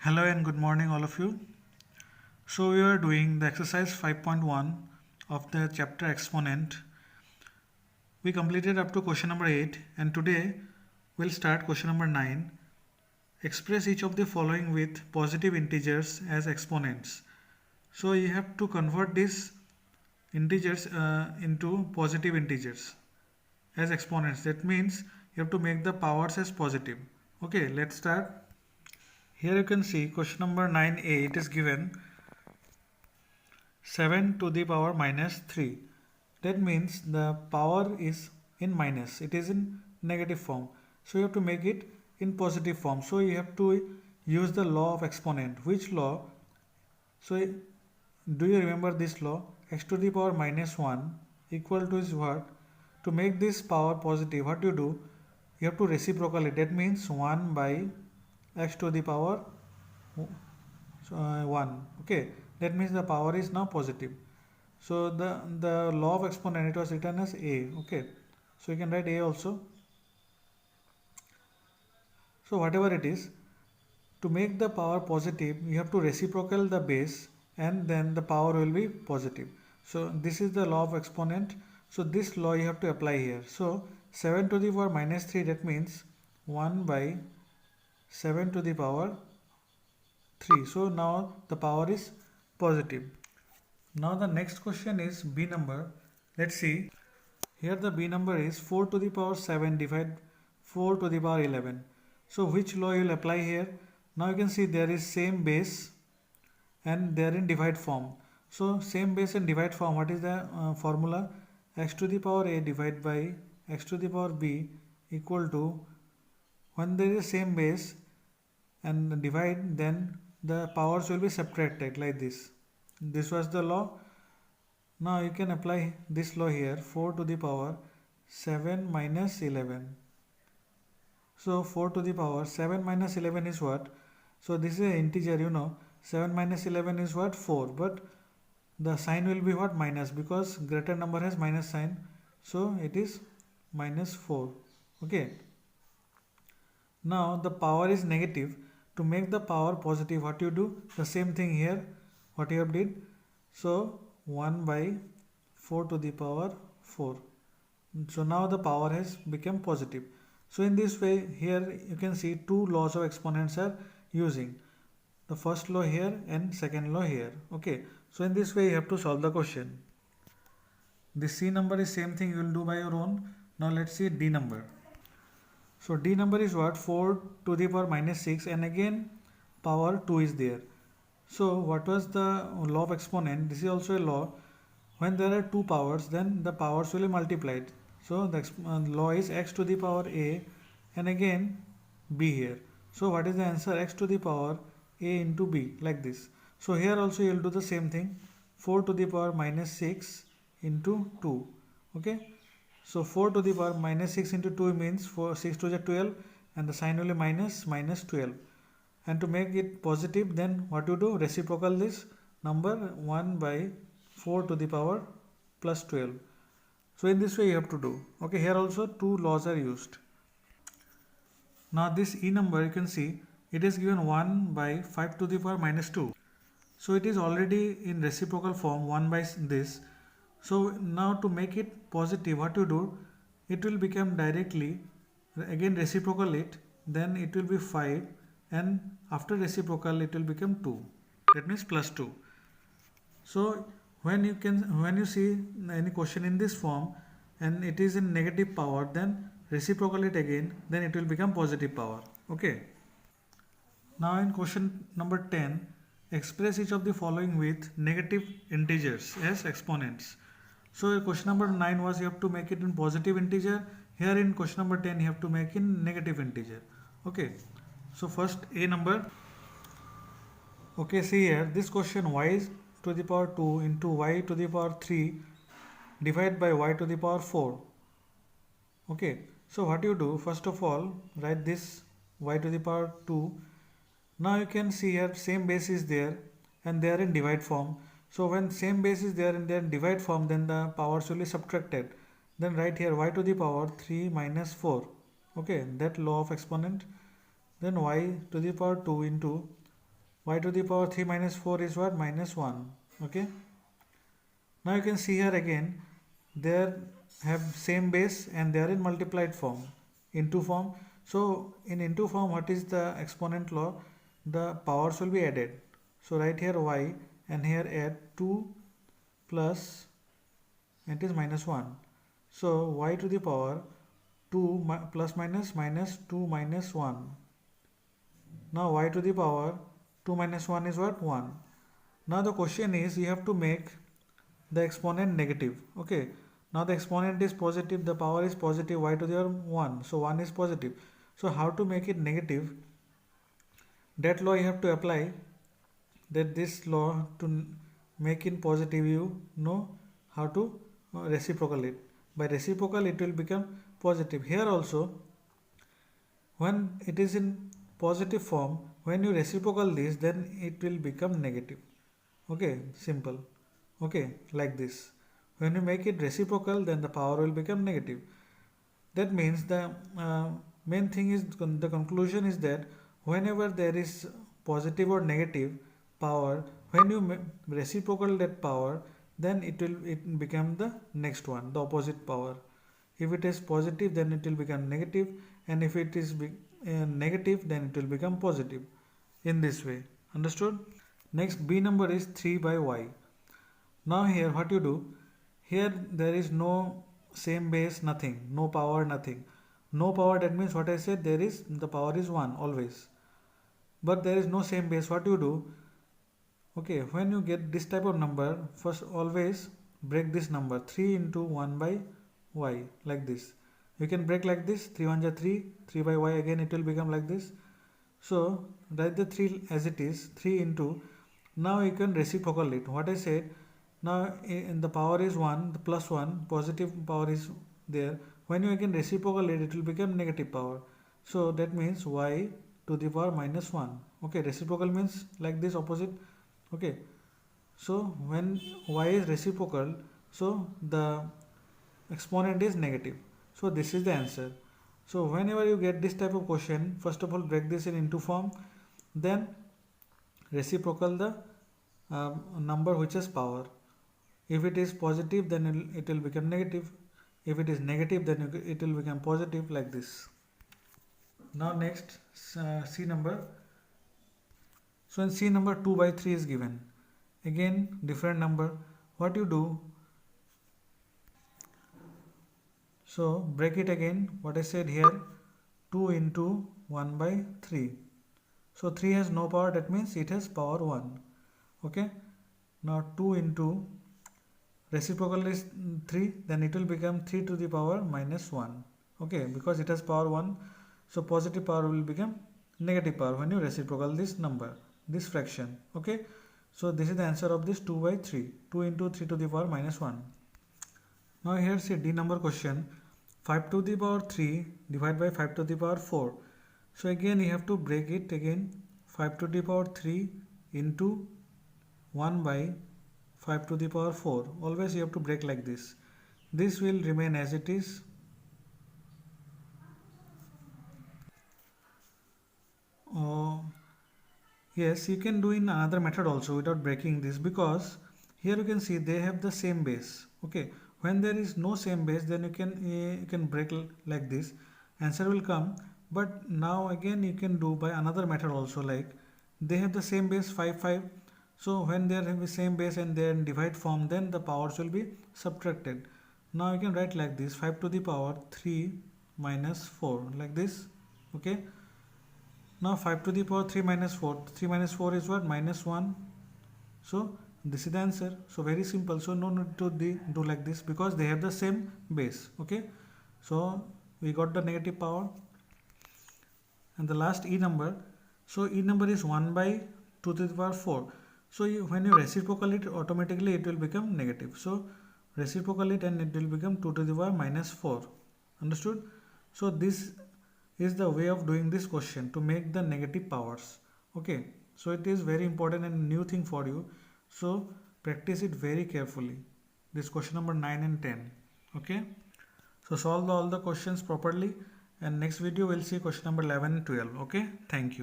Hello and good morning, all of you. So, we are doing the exercise 5.1 of the chapter Exponent. We completed up to question number 8, and today we'll start question number 9. Express each of the following with positive integers as exponents. So, you have to convert these integers into positive integers as exponents. That means you have to make the powers as positive. Okay, let's start. Here you can see question number 9a. It is given 7 to the power minus 3. That means the power is in minus, it is in negative form. So you have to make it in positive form. So you have to use the law of exponent. Which law? So do you remember this law? X to the power minus 1 equal to is what? To make this power positive, what you do? You have to reciprocal it. That means 1 by x to the power 1. Okay, that means the power is now positive. So the law of exponent, it was written as a. Okay, so you can write a also. So whatever it is, to make the power positive, you have to reciprocal the base and then the power will be positive. So this is the law of exponent. So this law you have to apply here. So 7 to the power minus 3, that means 1 by 7 to the power 3. So now the power is positive. Now the next question is B number. Let's see. Here the B number is 4 to the power 7 divide 4 to the power 11. So which law you will apply here? Now you can see there is same base and they are in divide form. So same base and divide form, what is the formula? X to the power a divided by x to the power b equal to, when there is same base and divide, then the powers will be subtracted like this. This was the law. Now you can apply this law here. 4 to the power 7 minus 11. So 4 to the power 7 minus 11 is what? So this is an integer, 7 minus 11 is what? 4. But the sign will be what? Minus, because greater number has minus sign. So it is minus 4. Okay. Now the power is negative. To make the power positive, what you do? The same thing here. What you have did? So 1 by 4 to the power 4. So now the power has become positive. So in this way, here you can see two laws of exponents are using. The first law here and second law here. Okay. So in this way you have to solve the question. The C number is same thing you will do by your own. Now let's see D number. So D number is what? 4 to the power minus 6, and again power 2 is there. So what was the law of exponent? This is also a law. When there are two powers, then the powers will be multiplied. So the law is x to the power a and again b here. So what is the answer? X to the power a into b, like this. So here also you will do the same thing. 4 to the power minus 6 into 2. Okay. So 4 to the power minus 6 into 2 means 6 to the 12, and the sign will be minus 12. And to make it positive, then what you do? Reciprocal this number 1 by 4 to the power plus 12. So in this way you have to do. Okay, here also two laws are used. Now this E number, you can see it is given 1 by 5 to the power minus 2. So it is already in reciprocal form, 1 by this. So now to make it positive, what you do? It will become directly, again reciprocal it, then it will be 5, and after reciprocal it will become 2. That means plus 2. So when you see any question in this form and it is in negative power, then reciprocal it again, then it will become positive power. Okay. Now in question number 10, express each of the following with negative integers as exponents. So question number 9 was you have to make it in positive integer. Here in question number 10 you have to make in negative integer. Okay. So first A number. Okay, see here this question, y to the power 2 into y to the power 3 divided by y to the power 4. Okay. So what you do? First of all, write this y to the power 2. Now you can see here same base is there and they are in divide form. So when same base is there and they are in divide form, then the powers will be subtracted. Then write here y to the power 3 minus 4. Okay, that law of exponent. Then y to the power 2 into y to the power 3 minus 4 is what? Minus 1. Okay. Now you can see here again, they have same base and they are in multiplied form, into form. So in into form, what is the exponent law? The powers will be added. So write here y and here add 2 plus, it is minus 1. So y to the power 2 plus minus minus 2 minus 1. Now y to the power 2 minus 1 is what? 1. Now the question is, you have to make the exponent negative. Okay, now the exponent is positive, the power is positive, y to the power 1, so 1 is positive. So how to make it negative? That law you have to apply, that this law to make it positive, you know how to reciprocal it. By reciprocal it will become positive. Here also, when it is in positive form, when you reciprocal this, then it will become negative. Okay, simple. Okay, like this. When you make it reciprocal, then the power will become negative. That means the main thing is, the conclusion is that whenever there is positive or negative power, when you reciprocal that power, then it become the next one, the opposite power. If it is positive, then it will become negative, and if it is negative, then it will become positive. In this way, understood? Next, B number is 3 by y. Now here what you do, here there is no same base, nothing, no power, nothing. No power, that means what I said, there is, the power is 1 always. But there is no same base. What you do, okay, when you get this type of number, first always break this number, 3 into 1 by y, like this. You can break like this, 3 1 is 3, 3 by y, again it will become like this. So write the 3 as it is, 3 into, now you can reciprocal it. What I said, now in the power is 1, the plus 1, positive power is there. When you again reciprocal it, it will become negative power. So that means y to the power minus 1. Okay, reciprocal means like this, opposite. Okay, so when y is reciprocal, so the exponent is negative. So this is the answer. So whenever you get this type of question, first of all break this in into form, then reciprocal the number which has power. If it is positive, then it will become negative. If it is negative, then it will become positive, like this. Now next, C number. So in C number, 2 by 3 is given. Again, different number. What you do? So break it again. What I said here, 2 into 1 by 3. So 3 has no power, that means it has power 1. Okay. Now 2 into, reciprocal is 3, then it will become 3 to the power minus 1. Okay, because it has power 1, so positive power will become negative power when you reciprocal this number, this fraction. Okay, so this is the answer of this 2 by 3, 2 into 3 to the power minus 1. Now here say D number question, 5 to the power 3 divided by 5 to the power 4. So again you have to break it again, 5 to the power 3 into 1 by 5 to the power 4. Always you have to break like this. This will remain as it is. Yes, you can do in another method also without breaking this, because here you can see they have the same base. Okay, when there is no same base, then you can break like this. Answer will come. But now again you can do by another method also, like they have the same base 5 5. So when they have the same base and they are in divide form, then the powers will be subtracted. Now you can write like this, 5 to the power 3 minus 4, like this. Okay. Now 5 to the power 3 minus 4. 3 minus 4 is what? Minus 1. So this is the answer. So very simple. So no need to do like this, because they have the same base. Okay. So we got the negative power. And the last E number. So E number is 1 by 2 to the power 4. So when you reciprocal it, automatically it will become negative. So reciprocal it and it will become 2 to the power minus 4. Understood? So this is the way of doing this question to make the negative powers. Okay, so it is very important and new thing for you, so practice it very carefully, this question number 9 and 10. Okay, so solve all the questions properly, and next video we'll see question number 11 and 12. Okay, thank you.